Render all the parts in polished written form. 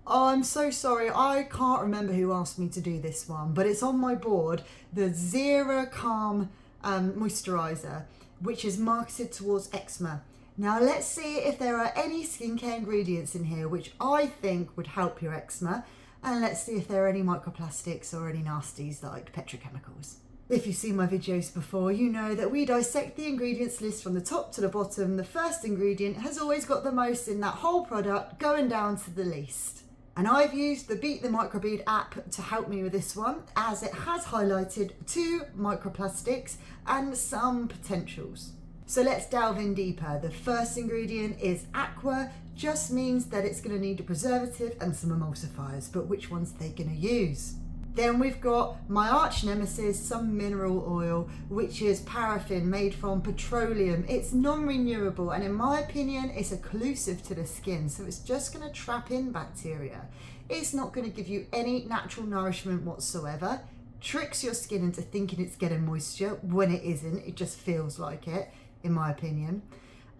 Oh, I'm so sorry. I can't remember who asked me to do this one, but it's on my board. The XeraCalm moisturiser, which is marketed towards eczema. Now let's see if there are any skincare ingredients in here which I think would help your eczema, and let's see if there are any microplastics or any nasties like petrochemicals. If you've seen my videos before, you know that we dissect the ingredients list from the top to the bottom. The first ingredient has always got the most in that whole product, going down to the least. And I've used the Beat the Microbead app to help me with this one, as it has highlighted 2 microplastics and some potentials. So let's delve in deeper. The first ingredient is aqua, just means that it's going to need a preservative and some emulsifiers, but which ones are they going to use? Then we've got my arch nemesis, some mineral oil, which is paraffin made from petroleum. It's non-renewable, and in my opinion, it's occlusive to the skin. So it's just going to trap in bacteria. It's not going to give you any natural nourishment whatsoever. Tricks your skin into thinking it's getting moisture when it isn't. It just feels like it, in my opinion.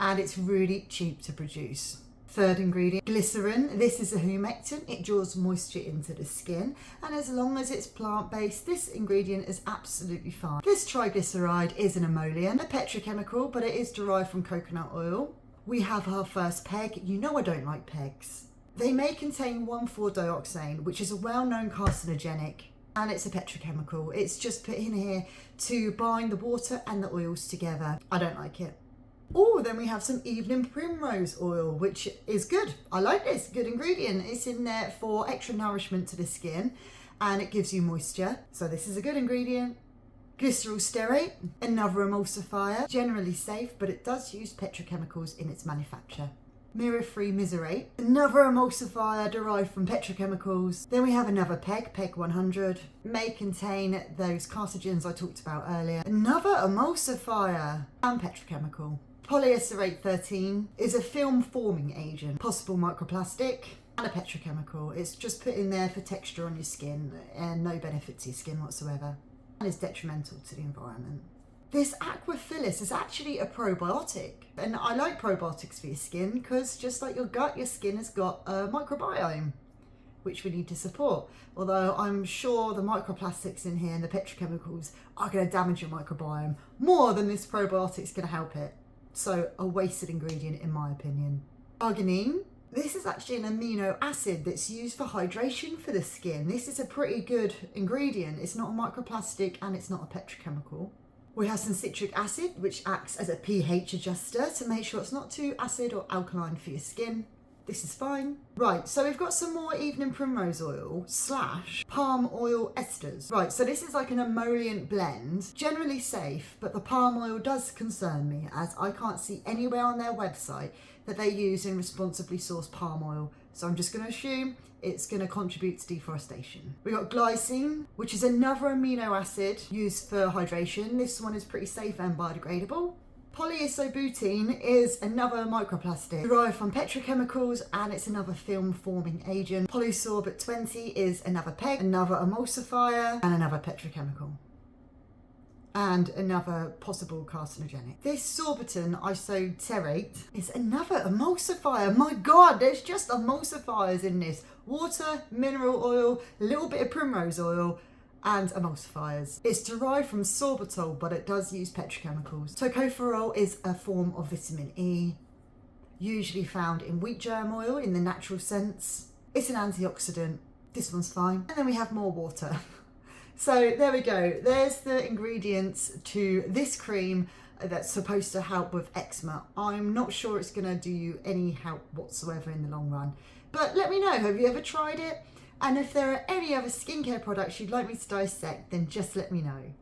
And it's really cheap to produce. Third ingredient, glycerin. This is a humectant. It draws moisture into the skin, and as long as it's plant-based, this ingredient is absolutely fine. This triglyceride is an emollient, a petrochemical, but it is derived from coconut oil. We have our first peg. You know I don't like pegs. They may contain 1,4-dioxane, which is a well-known carcinogenic, and it's a petrochemical. It's just put in here to bind the water and the oils together. I don't like it. Oh, then we have some evening primrose oil, which is good. I like this, good ingredient. It's in there for extra nourishment to the skin, and it gives you moisture. So this is a good ingredient. Glycerol stearate, another emulsifier, generally safe, but it does use petrochemicals in its manufacture. Mirror-free miserate, another emulsifier derived from petrochemicals. Then we have another peg, peg 100, may contain those carcinogens I talked about earlier. Another emulsifier and petrochemical. Polyesterate 13 is a film forming agent, possible microplastic, and a petrochemical. It's just put in there for texture on your skin and no benefit to your skin whatsoever, and is detrimental to the environment. This aquaphilis is actually a probiotic, and I like probiotics for your skin because just like your gut, your skin has got a microbiome, which we need to support. Although I'm sure the microplastics in here and the petrochemicals are going to damage your microbiome more than this probiotic is going to help it. So a wasted ingredient in my opinion. Arginine. This is actually an amino acid that's used for hydration for the skin. This is a pretty good ingredient. It's not a microplastic and it's not a petrochemical. We have some citric acid, which acts as a pH adjuster to make sure it's not too acid or alkaline for your skin. This is fine. Right, so we've got some more evening primrose oil / palm oil esters. Right, so this is like an emollient blend, generally safe, but the palm oil does concern me as I can't see anywhere on their website that they use in responsibly sourced palm oil. So I'm just going to assume it's going to contribute to deforestation. We got glycine, which is another amino acid used for hydration. This one is pretty safe and biodegradable. Polyisobutene is another microplastic derived from petrochemicals, and it's another film forming agent. Polysorbate 20 is another PEG, another emulsifier, and another petrochemical, and another possible carcinogenic. This sorbitan isoterate is another emulsifier. My God, there's just emulsifiers in this. Water, mineral oil, a little bit of primrose oil, and emulsifiers. It's derived from sorbitol, but it does use petrochemicals. Tocopherol is a form of vitamin E, usually found in wheat germ oil in the natural sense. It's an antioxidant. This one's fine. And then we have more water. So there we go. There's the ingredients to this cream that's supposed to help with eczema. I'm not sure it's going to do you any help whatsoever in the long run. But let me know, have you ever tried it? And if there are any other skincare products you'd like me to dissect, then just let me know.